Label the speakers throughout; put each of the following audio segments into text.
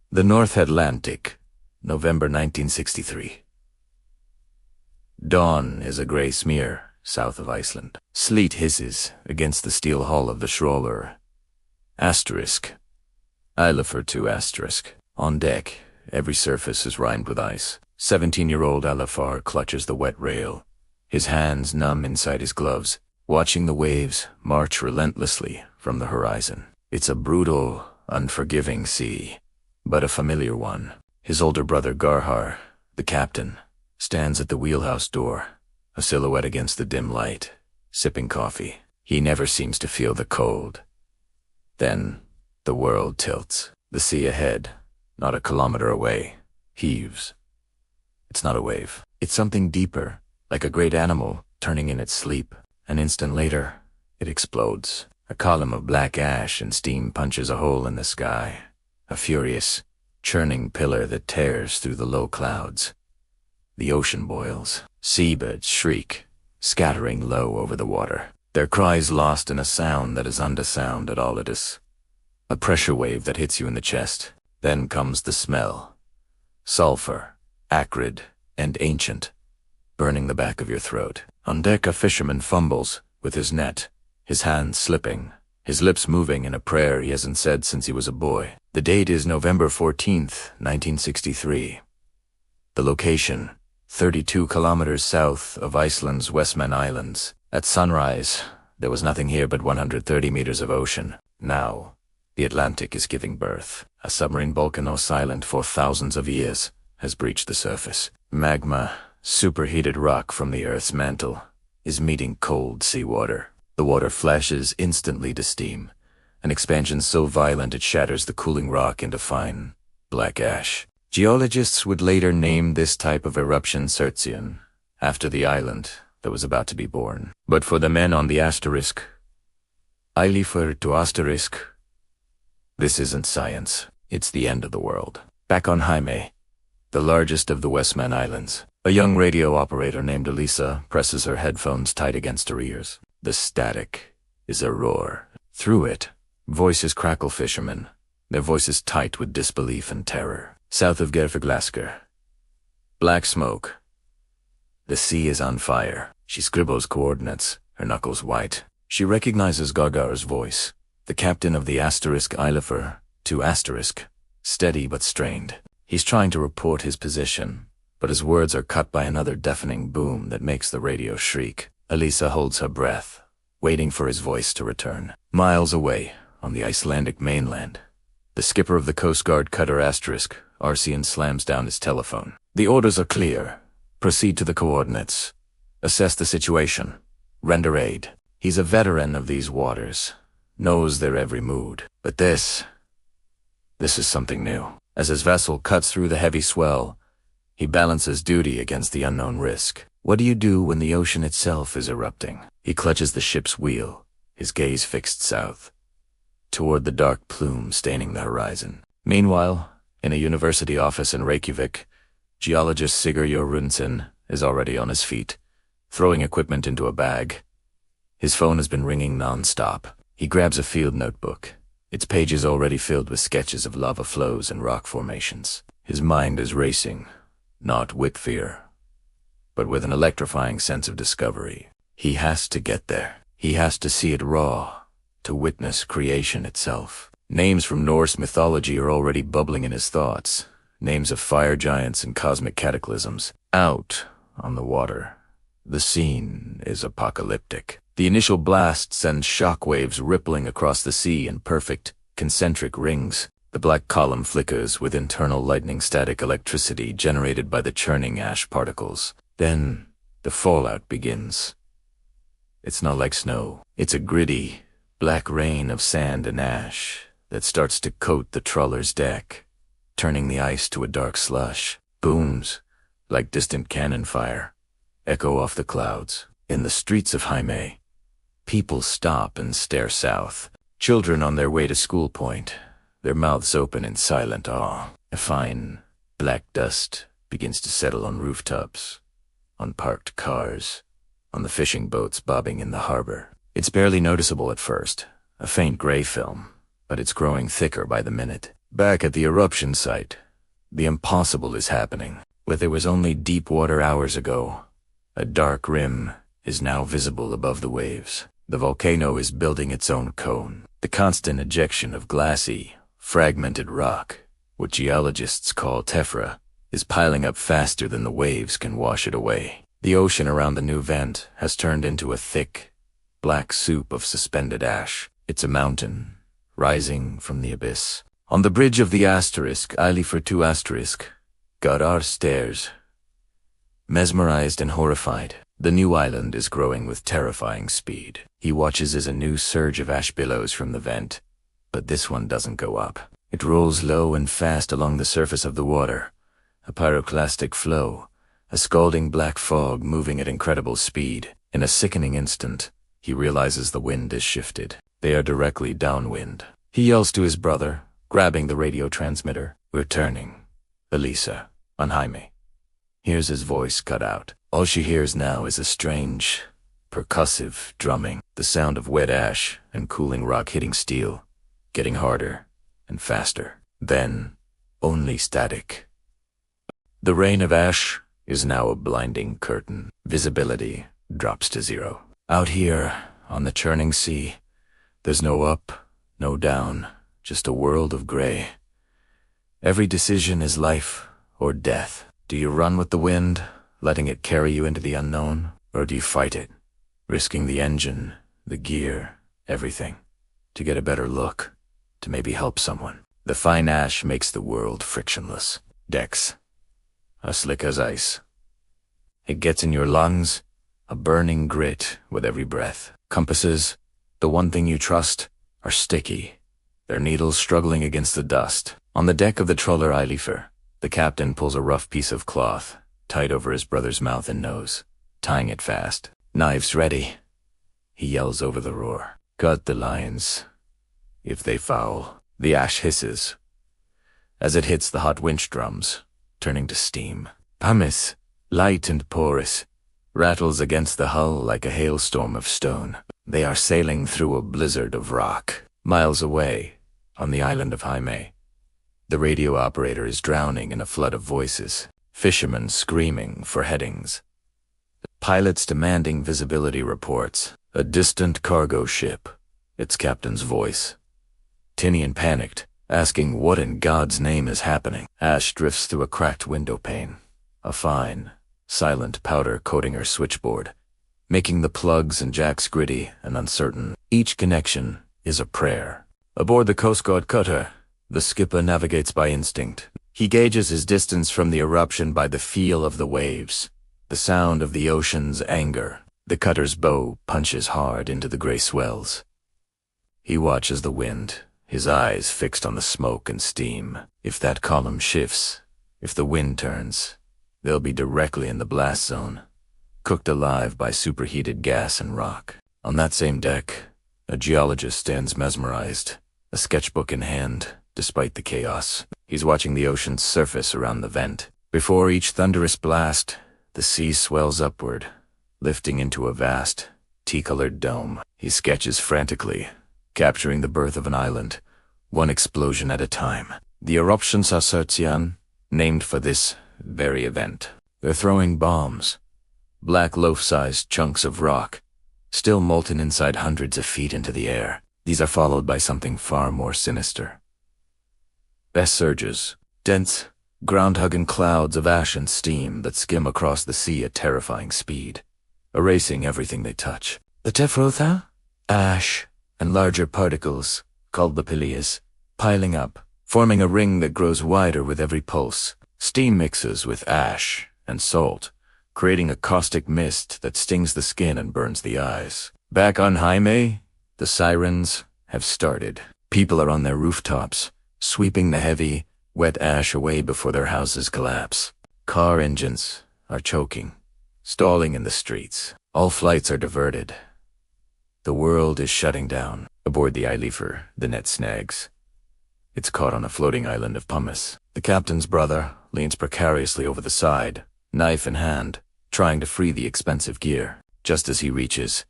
Speaker 1: The North Atlantic, November 1963. Dawn is a grey smear south of Iceland. Sleet hisses against the steel hull of the trawler. Asterisk. Eilifur 2 asterisk. On deck, every surface is rimed with ice. 17-year-old Eilifur clutches the wet rail, his hands numb inside his gloves, watching the waves march relentlessly from the horizon. It's a brutal, unforgiving sea, but a familiar one. His older brother Garhar, the captain, stands at the wheelhouse door, a silhouette against the dim light, sipping coffee. He never seems to feel the cold. Then, the world tilts. The sea ahead, not a kilometer away, heaves. It's not a wave. It's something deeper, like a great animal turning in its sleep. An instant later, it explodes. A column of black ash and steam punches a hole in the sky, a furious, churning pillar that tears through the low clouds. The ocean boils. Seabirds shriek, scattering low over the water, their cries lost in a sound that is undersound at all it is. A pressure wave that hits you in the chest. Then comes the smell. Sulfur, acrid and ancient, burning the back of your throat. On deck, a fisherman fumbles with his net, his hands slipping, his lips moving in a prayer he hasn't said since he was a boy. The date is November 14th, 1963. The location, 32 kilometers south of Iceland's Westman Islands. At sunrise, there was nothing here but 130 meters of ocean. Now, the Atlantic is giving birth. A submarine volcano silent for thousands of years has breached the surface. Magma, superheated rock from the Earth's mantle, is meeting cold seawater. The water flashes instantly to steam, an expansion so violent it shatters the cooling rock into fine, black ash. Geologists would later name this type of eruption Surtseyan, after the island that was about to be born. But for the men on the asterisk, Eilifur 2 asterisk, this isn't science, it's the end of the world. Back on Jaime, the largest of the Westman Islands, a young radio operator named Elisa presses her headphones tight against her ears. The static is a roar. Through it, voices crackle fishermen, their voices tight with disbelief and terror. South of Gerfuglasker, black smoke. The sea is on fire. She scribbles coordinates, her knuckles white. She recognizes Gargar's voice, the captain of the asterisk Eilifur 2 asterisk, steady but strained. He's trying to report his position, but his words are cut by another deafening boom that makes the radio shriek. Elisa holds her breath, waiting for his voice to return. Miles away, on the Icelandic mainland, the skipper of the Coast Guard cutter asterisk, Arsian, slams down his telephone. The orders are clear. Proceed to the coordinates. Assess the situation. Render aid. He's a veteran of these waters, knows their every mood. But this is something new. As his vessel cuts through the heavy swell, he balances duty against the unknown risk. What do you do when the ocean itself is erupting? He clutches the ship's wheel, his gaze fixed south, toward the dark plume staining the horizon. Meanwhile, in a university office in Reykjavik, geologist Sigurd Jorunsen is already on his feet, throwing equipment into a bag. His phone has been ringing non-stop. He grabs a field notebook, its pages already filled with sketches of lava flows and rock formations. His mind is racing, not with fear, but with an electrifying sense of discovery. He has to get there. He has to see it raw, to witness creation itself. Names from Norse mythology are already bubbling in his thoughts, names of fire giants and cosmic cataclysms. Out on the water, the scene is apocalyptic. The initial blast sends shock waves rippling across the sea in perfect, concentric rings. The black column flickers with internal lightning static electricity generated by the churning ash particles. Then, the fallout begins. It's not like snow. It's a gritty, black rain of sand and ash that starts to coat the trawler's deck, turning the ice to a dark slush. Booms, like distant cannon fire, echo off the clouds. In the streets of Jaime, people stop and stare south. Children on their way to school point, their mouths open in silent awe. A fine, black dust begins to settle on rooftops, on parked cars, on the fishing boats bobbing in the harbor. It's barely noticeable at first, a faint gray film, but it's growing thicker by the minute. Back at the eruption site, the impossible is happening. Where there was only deep water hours ago, a dark rim is now visible above the waves. The volcano is building its own cone. The constant ejection of glassy, fragmented rock, what geologists call tephra, is piling up faster than the waves can wash it away. The ocean around the new vent has turned into a thick, black soup of suspended ash. It's a mountain, rising from the abyss. On the bridge of the Iceland, Godard stares, mesmerized and horrified. The new island is growing with terrifying speed. He watches as a new surge of ash billows from the vent, but this one doesn't go up. It rolls low and fast along the surface of the water, a pyroclastic flow, a scalding black fog moving at incredible speed. In a sickening instant, he realizes the wind is shifted. They are directly downwind. He yells to his brother, grabbing the radio transmitter. "We're turning. Elisa, on Jaime." Hears his voice cut out. All she hears now is a strange, percussive drumming, the sound of wet ash and cooling rock hitting steel, getting harder and faster. Then, only static. The rain of ash is now a blinding curtain. Visibility drops to zero. Out here, on the churning sea, there's no up, no down, just a world of gray. Every decision is life or death. Do you run with the wind, letting it carry you into the unknown? Or do you fight it, risking the engine, the gear, everything, to get a better look, to maybe help someone? The fine ash makes the world frictionless. Decks, as slick as ice. It gets in your lungs, a burning grit with every breath. Compasses, the one thing you trust, are sticky, their needles struggling against the dust. On the deck of the trawler Eilifer, the captain pulls a rough piece of cloth, tight over his brother's mouth and nose, tying it fast. "Knives ready," he yells over the roar. "Cut the lines. If they foul." The ash hisses as it hits the hot winch drums, turning to steam. Pumice, light and porous, rattles against the hull like a hailstorm of stone. They are sailing through a blizzard of rock. Miles away, on the island of Jaime, the radio operator is drowning in a flood of voices. Fishermen screaming for headings. Pilots demanding visibility reports. A distant cargo ship, its captain's voice. Tinian panicked, asking what in God's name is happening. Ash drifts through a cracked window pane, a fine, silent powder coating her switchboard, making the plugs and jacks gritty and uncertain. Each connection is a prayer. Aboard the Coast Guard cutter, the skipper navigates by instinct. He gauges his distance from the eruption by the feel of the waves, the sound of the ocean's anger. The cutter's bow punches hard into the gray swells. He watches the wind, his eyes fixed on the smoke and steam. If that column shifts, if the wind turns, they'll be directly in the blast zone, cooked alive by superheated gas and rock. On that same deck, a geologist stands mesmerized, a sketchbook in hand, despite the chaos. He's watching the ocean's surface around the vent. Before each thunderous blast, the sea swells upward, lifting into a vast, tea-colored dome. He sketches frantically, capturing the birth of an island, one explosion at a time. The eruptions are Surtseyan, named for this very event. They're throwing bombs, black loaf-sized chunks of rock, still molten inside hundreds of feet into the air. These are followed by something far more sinister. Vast surges, dense, ground-hugging clouds of ash and steam that skim across the sea at terrifying speed, erasing everything they touch. The tephra, ash, and larger particles, called the pilias, piling up, forming a ring that grows wider with every pulse. Steam mixes with ash and salt, creating a caustic mist that stings the skin and burns the eyes. Back on Jaime, the sirens have started. People are on their rooftops, sweeping the heavy, wet ash away before their houses collapse. Car engines are choking, stalling in the streets. All flights are diverted. The world is shutting down. Aboard the Eilifer, the net snags. It's caught on a floating island of pumice. The captain's brother leans precariously over the side, knife in hand, trying to free the expensive gear. Just as he reaches,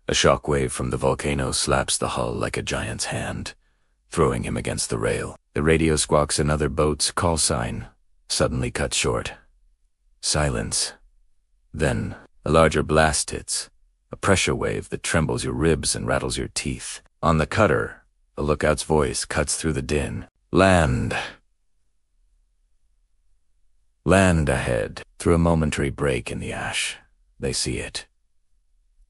Speaker 1: a shock wave from the volcano slaps the hull like a giant's hand, throwing him against the rail. The radio squawks another boat's call sign, suddenly cut short. Silence. Then, a larger blast hits, a pressure wave that trembles your ribs and rattles your teeth. On the cutter, a lookout's voice cuts through the din. Land. Land ahead. Through a momentary break in the ash, they see it.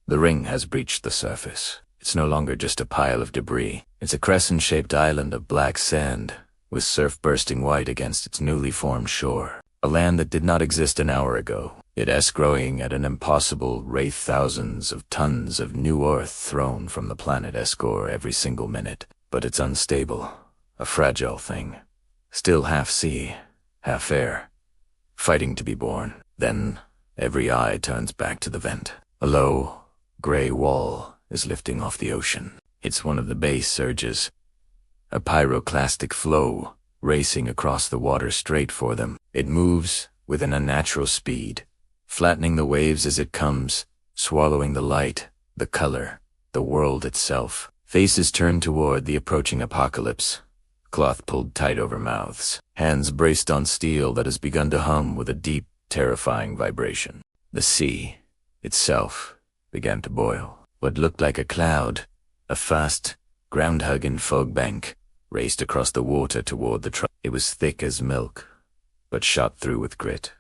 Speaker 1: The ring has breached the surface. It's no longer just a pile of debris. It's a crescent-shaped island of black sand, with surf bursting white against its newly formed shore. A land that did not exist an hour ago. It is growing at an impossible rate, thousands of tons of new earth thrown from the planet Escor every single minute. But it's unstable, a fragile thing. Still half sea, half air, fighting to be born. Then, every eye turns back to the vent. A low, gray wall is lifting off the ocean. It's one of the base surges, a pyroclastic flow racing across the water straight for them. It moves with an unnatural speed, flattening the waves as it comes, swallowing the light, the color, the world itself. Faces turned toward the approaching apocalypse, cloth pulled tight over mouths, hands braced on steel that has begun to hum with a deep, terrifying vibration. The sea itself began to boil. What looked like a cloud, a fast, ground-hugging fog bank, raced across the water toward the truck. It was thick as milk, but shot through with grit.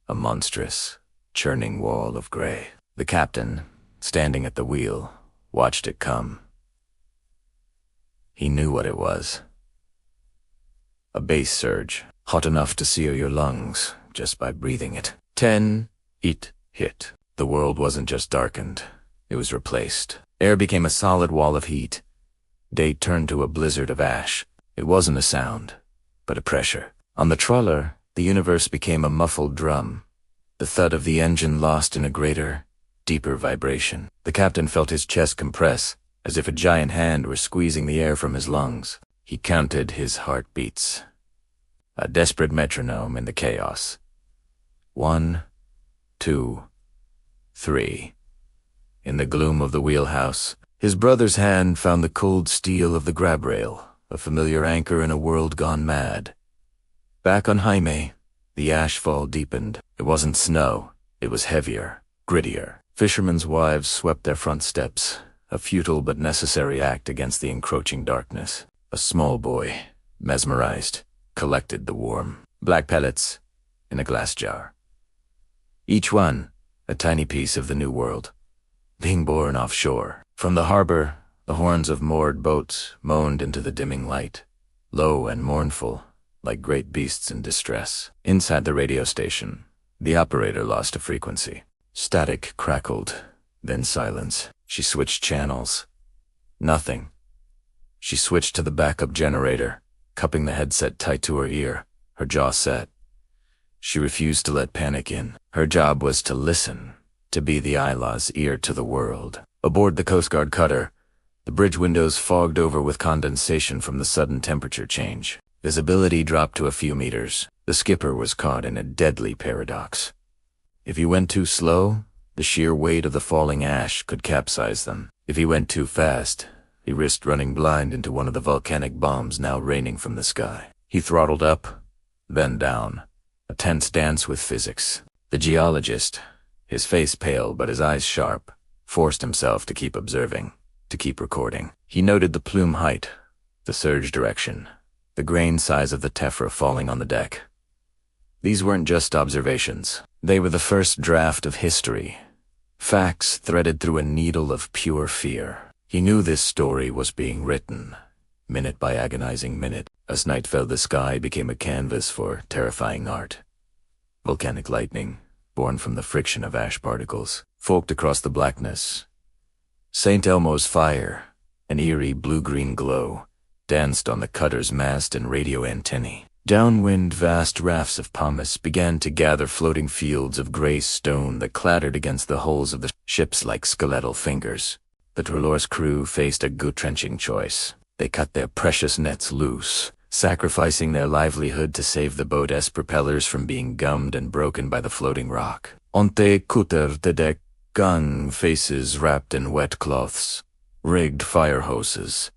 Speaker 1: A monstrous, churning wall of gray. The captain, standing at the wheel, watched it come. He knew what it was. A base surge, hot enough to sear your lungs just by breathing it. 10, it hit. The world wasn't just darkened, it was replaced. Air became a solid wall of heat. Day turned to a blizzard of ash. It wasn't a sound, but a pressure. On the trawler, the universe became a muffled drum, the thud of the engine lost in a greater, deeper vibration. The captain felt his chest compress, as if a giant hand were squeezing the air from his lungs. He counted his heartbeats, a desperate metronome in the chaos. 1, 2, 3. In the gloom of the wheelhouse, his brother's hand found the cold steel of the grab rail, a familiar anchor in a world gone mad. Back on Jaime, the ashfall deepened. It wasn't snow, it was heavier, grittier. Fishermen's wives swept their front steps, a futile but necessary act against the encroaching darkness. A small boy, mesmerized, collected the warm black pellets in a glass jar. Each one, a tiny piece of the new world, being born offshore. From the harbor, the horns of moored boats moaned into the dimming light, low and mournful, like great beasts in distress. Inside the radio station, the operator lost a frequency. Static crackled, then silence. She switched channels. Nothing. She switched to the backup generator, cupping the headset tight to her ear, her jaw set. She refused to let panic in. Her job was to listen, to be the Isla's ear to the world. Aboard the Coast Guard cutter, the bridge windows fogged over with condensation from the sudden temperature change. Visibility dropped to a few meters. The skipper was caught in a deadly paradox. If he went too slow, the sheer weight of the falling ash could capsize them. If he went too fast, he risked running blind into one of the volcanic bombs now raining from the sky. He throttled up, then down, a tense dance with physics. The geologist, his face pale but his eyes sharp, forced himself to keep observing, to keep recording. He noted the plume height, the surge direction, the grain size of the tephra falling on the deck. These weren't just observations. They were the first draft of history, facts threaded through a needle of pure fear. He knew this story was being written, minute by agonizing minute. As night fell, the sky became a canvas for terrifying art. Volcanic lightning, born from the friction of ash particles, forked across the blackness. St. Elmo's fire, an eerie blue-green glow, danced on the cutter's mast and radio antennae. Downwind, vast rafts of pumice began to gather floating fields of gray stone that clattered against the hulls of the ships like skeletal fingers. The Trelor's crew faced a gut-wrenching choice. They cut their precious nets loose, sacrificing their livelihood to save the boat's propellers from being gummed and broken by the floating rock. Onte kutter the deck, gun faces wrapped in wet cloths, rigged fire hoses,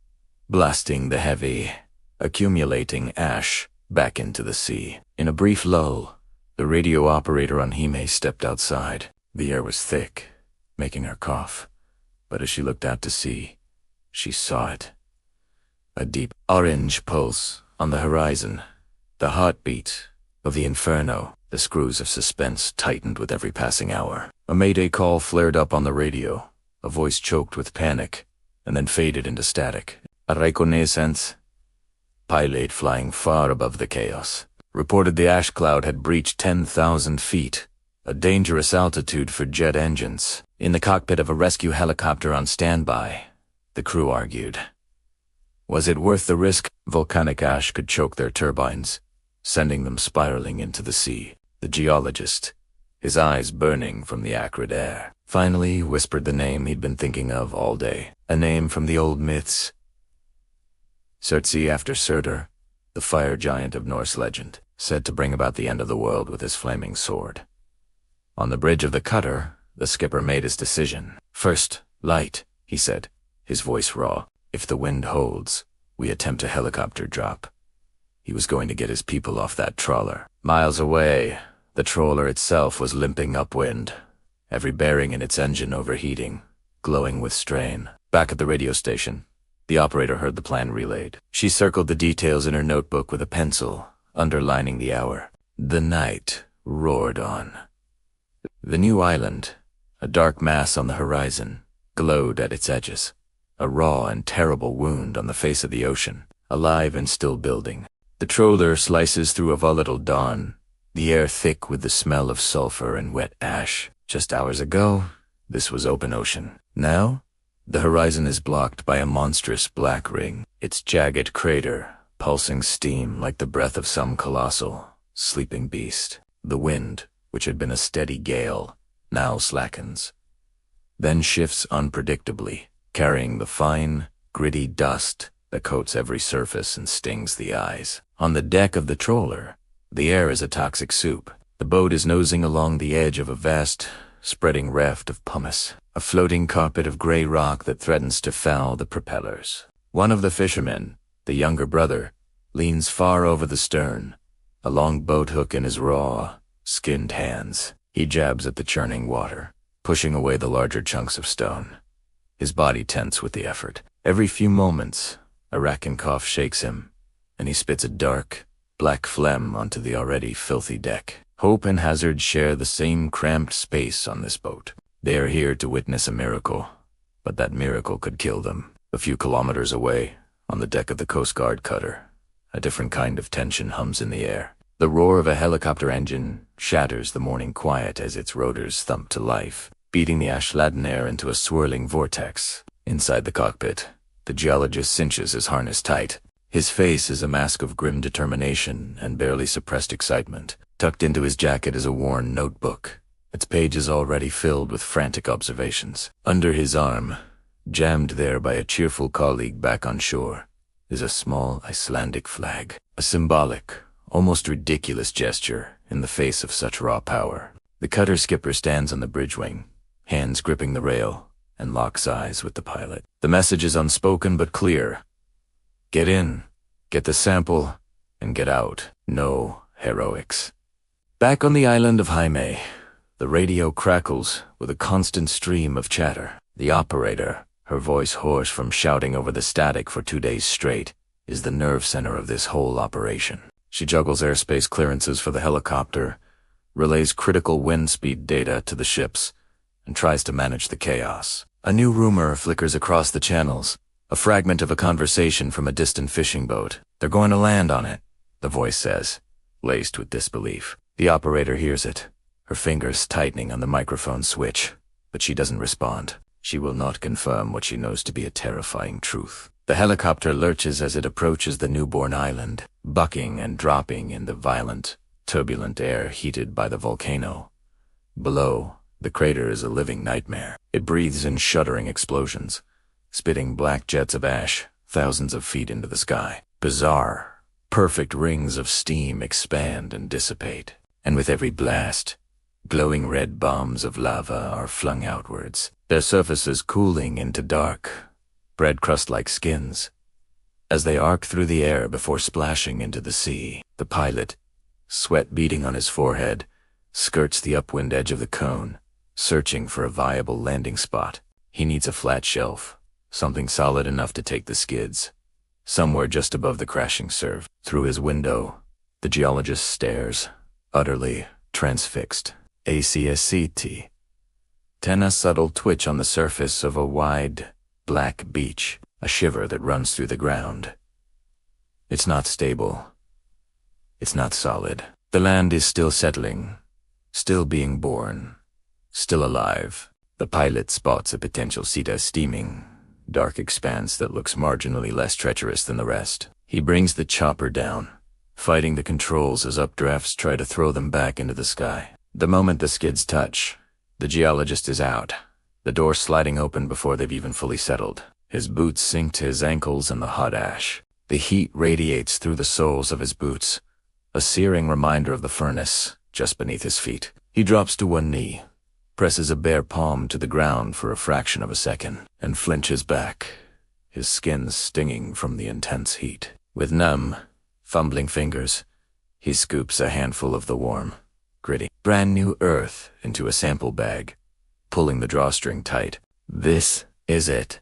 Speaker 1: blasting the heavy, accumulating ash back into the sea. In a brief lull, the radio operator on Hime stepped outside. The air was thick, making her cough. But as she looked out to sea, she saw it. A deep orange pulse on the horizon. The heartbeat of the inferno. The screws of suspense tightened with every passing hour. A mayday call flared up on the radio, a voice choked with panic, and then faded into static. A reconnaissance. Pilot flying far above the chaos reported the ash cloud had breached 10,000 feet, a dangerous altitude for jet engines. In the cockpit of a rescue helicopter on standby, the crew argued. Was it worth the risk? Volcanic ash could choke their turbines, sending them spiraling into the sea. The geologist, his eyes burning from the acrid air, finally whispered the name he'd been thinking of all day, a name from the old myths. Surtsey after Surtur, the fire giant of Norse legend, said to bring about the end of the world with his flaming sword. On the bridge of the cutter, the skipper made his decision. First, light, he said, his voice raw. If the wind holds, we attempt a helicopter drop. He was going to get his people off that trawler. Miles away, the trawler itself was limping upwind, every bearing in its engine overheating, glowing with strain. Back at the radio station, the operator heard the plan relayed. She circled the details in her notebook with a pencil, underlining the hour. The night roared on. The new island, a dark mass on the horizon, glowed at its edges, a raw and terrible wound on the face of the ocean, alive and still building. The trawler slices through a volatile dawn, the air thick with the smell of sulfur and wet ash. Just hours ago, this was open ocean. Now, the horizon is blocked by a monstrous black ring, its jagged crater pulsing steam like the breath of some colossal, sleeping beast. The wind, which had been a steady gale, now slackens, then shifts unpredictably, carrying the fine, gritty dust that coats every surface and stings the eyes. On the deck of the trawler, the air is a toxic soup. The boat is nosing along the edge of a vast, spreading raft of pumice, a floating carpet of gray rock that threatens to foul the propellers. One of the fishermen, the younger brother, leans far over the stern, a long boat hook in his raw, skinned hands. He jabs at the churning water, pushing away the larger chunks of stone, his body tense with the effort. Every few moments, a racking cough shakes him, and he spits a dark, black phlegm onto the already filthy deck. Hope and hazard share the same cramped space on this boat. They are here to witness a miracle, but that miracle could kill them. A few kilometers away, on the deck of the Coast Guard cutter, a different kind of tension hums in the air. The roar of a helicopter engine shatters the morning quiet as its rotors thump to life, beating the ash-laden air into a swirling vortex. Inside the cockpit, the geologist cinches his harness tight. His face is a mask of grim determination and barely suppressed excitement. Tucked into his jacket is a worn notebook, its pages already filled with frantic observations. Under his arm, jammed there by a cheerful colleague back on shore, is a small Icelandic flag, a symbolic, almost ridiculous gesture in the face of such raw power. The cutter skipper stands on the bridge wing, hands gripping the rail, and locks eyes with the pilot. The message is unspoken but clear. Get in, get the sample, and get out. No heroics. Back on the island of Hime, the radio crackles with a constant stream of chatter. The operator, her voice hoarse from shouting over the static for 2 days straight, is the nerve center of this whole operation. She juggles airspace clearances for the helicopter, relays critical wind speed data to the ships, and tries to manage the chaos. A new rumor flickers across the channels, a fragment of a conversation from a distant fishing boat. They're going to land on it, the voice says, laced with disbelief. The operator hears it, her fingers tightening on the microphone switch, but she doesn't respond. She will not confirm what she knows to be a terrifying truth. The helicopter lurches as it approaches the newborn island, bucking and dropping in the violent, turbulent air heated by the volcano. Below, the crater is a living nightmare. It breathes in shuddering explosions, spitting black jets of ash thousands of feet into the sky. Bizarre, perfect rings of steam expand and dissipate, and with every blast, glowing red bombs of lava are flung outwards, their surfaces cooling into dark, bread crust-like skins. as they arc through the air before splashing into the sea. The pilot, sweat beading on his forehead, skirts the upwind edge of the cone, searching for a viable landing spot. He needs a flat shelf, something solid enough to take the skids, somewhere just above the crashing surf. Through his window, the geologist stares, utterly transfixed. ACSCT. Then a subtle twitch on the surface of a wide, black beach, a shiver that runs through the ground. It's not stable. It's not solid. The land is still settling, still being born, still alive. The pilot spots a potential Sita steaming, dark expanse that looks marginally less treacherous than the rest. He brings the chopper down, fighting the controls as updrafts try to throw them back into the sky. The moment the skids touch, the geologist is out, the door sliding open before they've even fully settled. His boots sink to his ankles in the hot ash. The heat radiates through the soles of his boots, a searing reminder of the furnace just beneath his feet. He drops to one knee, presses a bare palm to the ground for a fraction of a second, and flinches back, his skin stinging from the intense heat. With numb, fumbling fingers, he scoops a handful of the warm, gritty, brand new earth into a sample bag, pulling the drawstring tight. This is it.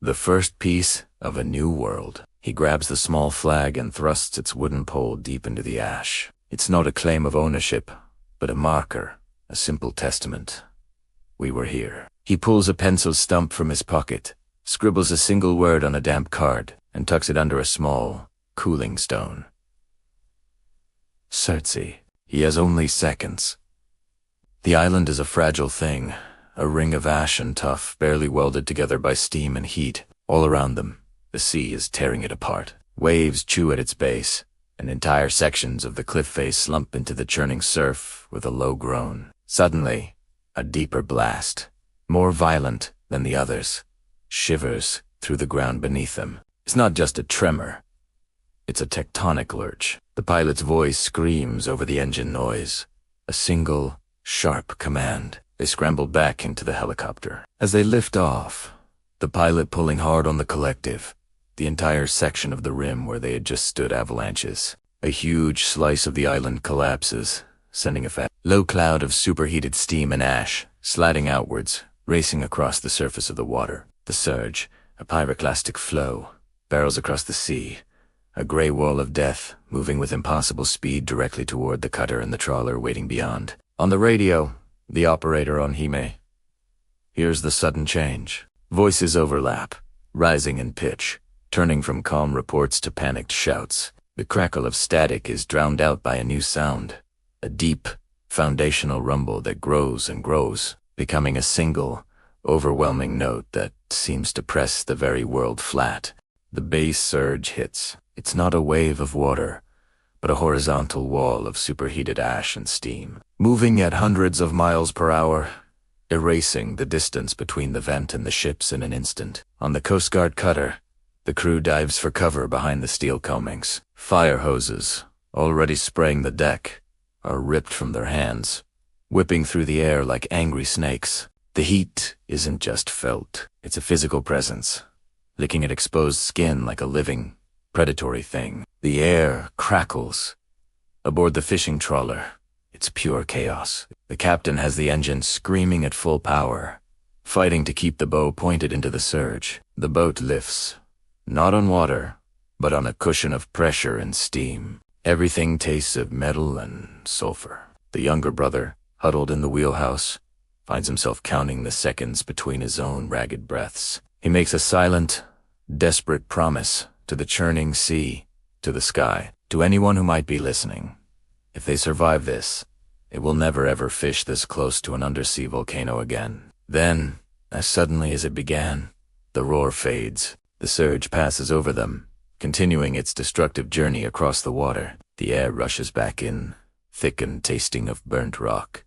Speaker 1: The first piece of a new world. He grabs the small flag and thrusts its wooden pole deep into the ash. It's not a claim of ownership, but a marker, a simple testament. We were here. He pulls a pencil stump from his pocket, scribbles a single word on a damp card, and tucks it under a small, cooling stone. Surtsey. He has only seconds. The island is a fragile thing, a ring of ash and tuff barely welded together by steam and heat. All around them, the sea is tearing it apart. Waves chew at its base, and entire sections of the cliff face slump into the churning surf with a low groan. Suddenly, a deeper blast, more violent than the others, shivers through the ground beneath them. It's not just a tremor. It's a tectonic lurch. The pilot's voice screams over the engine noise. A single, sharp command. They scramble back into the helicopter. As they lift off, the pilot pulling hard on the collective, the entire section of the rim where they had just stood avalanches. A huge slice of the island collapses, sending a fat, low cloud of superheated steam and ash, sliding outwards, racing across the surface of the water. The surge, a pyroclastic flow, barrels across the sea, a gray wall of death, moving with impossible speed directly toward the cutter and the trawler waiting beyond. On the radio, the operator on Hime hears the sudden change. Voices overlap, rising in pitch, turning from calm reports to panicked shouts. The crackle of static is drowned out by a new sound, a deep, foundational rumble that grows and grows, becoming a single, overwhelming note that seems to press the very world flat. The bass surge hits. It's not a wave of water, but a horizontal wall of superheated ash and steam, moving at hundreds of miles per hour, erasing the distance between the vent and the ships in an instant. On the Coast Guard cutter, the crew dives for cover behind the steel coamings. Fire hoses, already spraying the deck, are ripped from their hands, whipping through the air like angry snakes. The heat isn't just felt, it's a physical presence, licking at exposed skin like a living, predatory thing. The air crackles. Aboard the fishing trawler, it's pure chaos. The captain has the engine screaming at full power, fighting to keep the bow pointed into the surge. The boat lifts, not on water, but on a cushion of pressure and steam. Everything tastes of metal and sulfur. The younger brother, huddled in the wheelhouse, finds himself counting the seconds between his own ragged breaths. He makes a silent, desperate promise to the churning sea, to the sky, to anyone who might be listening. If they survive this, they will never ever fish this close to an undersea volcano again. Then, as suddenly as it began, the roar fades. The surge passes over them, continuing its destructive journey across the water. The air rushes back in, thick and tasting of burnt rock.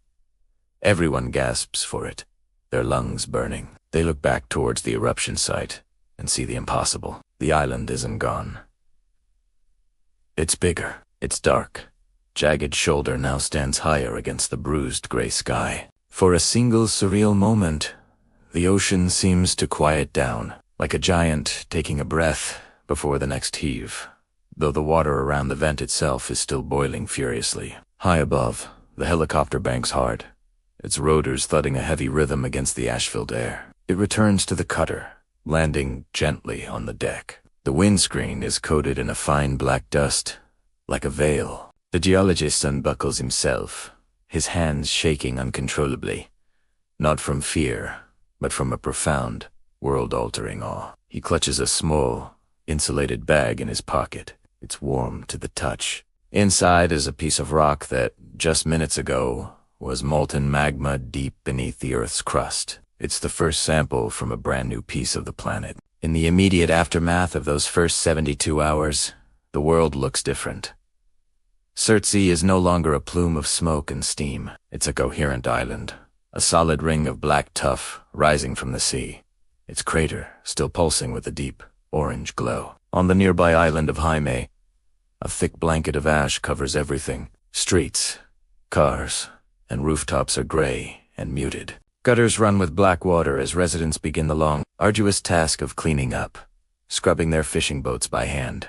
Speaker 1: Everyone gasps for it, their lungs burning. They look back towards the eruption site and see the impossible. The island isn't gone. It's bigger. It's dark. Jagged shoulder now stands higher against the bruised gray sky. For a single surreal moment, the ocean seems to quiet down, like a giant taking a breath before the next heave, though the water around the vent itself is still boiling furiously. High above, the helicopter banks hard, its rotors thudding a heavy rhythm against the ash-filled air. It returns to the cutter, landing gently on the deck. The windscreen is coated in a fine black dust, like a veil. The geologist unbuckles himself, his hands shaking uncontrollably, not from fear, but from a profound, world-altering awe. He clutches a small, insulated bag in his pocket. It's warm to the touch. Inside is a piece of rock that, just minutes ago, was molten magma deep beneath the Earth's crust. It's the first sample from a brand new piece of the planet. In the immediate aftermath of those first 72 hours, the world looks different. Surtsey is no longer a plume of smoke and steam. It's a coherent island, a solid ring of black tuff rising from the sea, its crater still pulsing with a deep, orange glow. On the nearby island of Jaime, a thick blanket of ash covers everything. Streets, cars, and rooftops are gray and muted. Gutters run with black water as residents begin the long, arduous task of cleaning up, scrubbing their fishing boats by hand.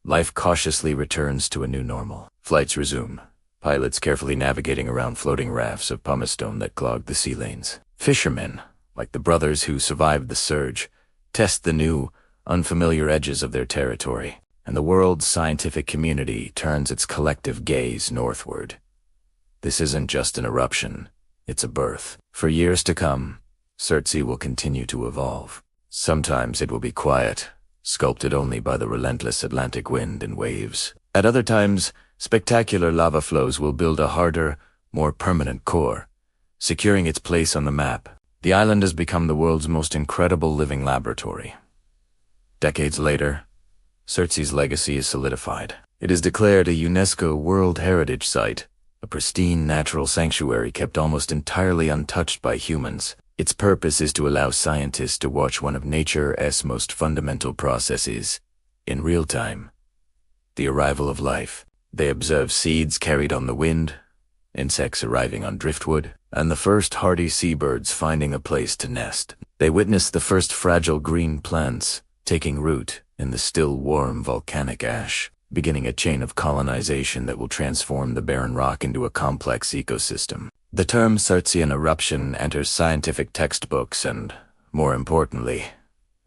Speaker 1: Life cautiously returns to a new normal. Flights resume, pilots carefully navigating around floating rafts of pumice stone that clog the sea lanes. Fishermen, like the brothers who survived the surge, test the new, unfamiliar edges of their territory, and the world's scientific community turns its collective gaze northward. This isn't just an eruption, it's a birth. For years to come, Surtsey will continue to evolve. Sometimes it will be quiet, sculpted only by the relentless Atlantic wind and waves. At other times, spectacular lava flows will build a harder, more permanent core, securing its place on the map. The island has become the world's most incredible living laboratory. Decades later, Surtsey's legacy is solidified. It is declared a UNESCO World Heritage Site, a pristine natural sanctuary kept almost entirely untouched by humans. Its purpose is to allow scientists to watch one of nature's most fundamental processes, in real time: the arrival of life. They observe seeds carried on the wind, insects arriving on driftwood, and the first hardy seabirds finding a place to nest. They witness the first fragile green plants taking root in the still warm volcanic ash, beginning a chain of colonization that will transform the barren rock into a complex ecosystem. The term Surtseyan eruption enters scientific textbooks and, more importantly,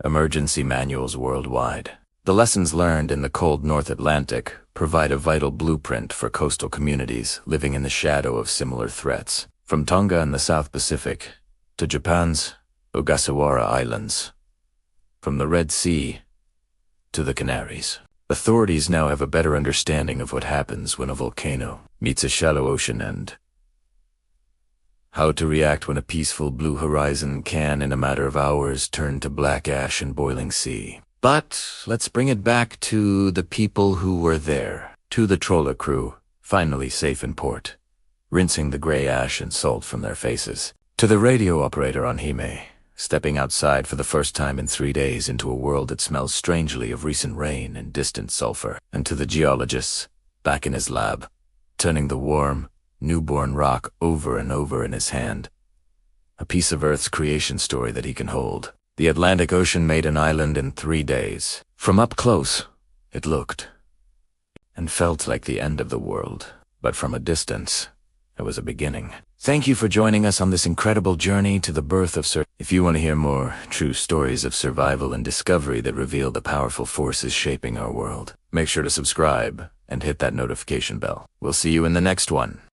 Speaker 1: emergency manuals worldwide. The lessons learned in the cold North Atlantic provide a vital blueprint for coastal communities living in the shadow of similar threats. From Tonga in the South Pacific to Japan's Ogasawara Islands, from the Red Sea to the Canaries, authorities now have a better understanding of what happens when a volcano meets a shallow ocean and how to react when a peaceful blue horizon can, in a matter of hours, turn to black ash and boiling sea. But let's bring it back to the people who were there, to the trawler crew, finally safe in port, rinsing the gray ash and salt from their faces, to the radio operator on Hime, stepping outside for the first time in 3 days into a world that smells strangely of recent rain and distant sulfur, and to the geologists, back in his lab, turning the warm, newborn rock over and over in his hand, a piece of Earth's creation story that he can hold. The Atlantic Ocean made an island in 3 days. From up close, it looked and felt like the end of the world, but from a distance, it was a beginning. Thank you for joining us on this incredible journey to the birth of Surtsey. If you want to hear more true stories of survival and discovery that reveal the powerful forces shaping our world, make sure to subscribe and hit that notification bell. We'll see you in the next one.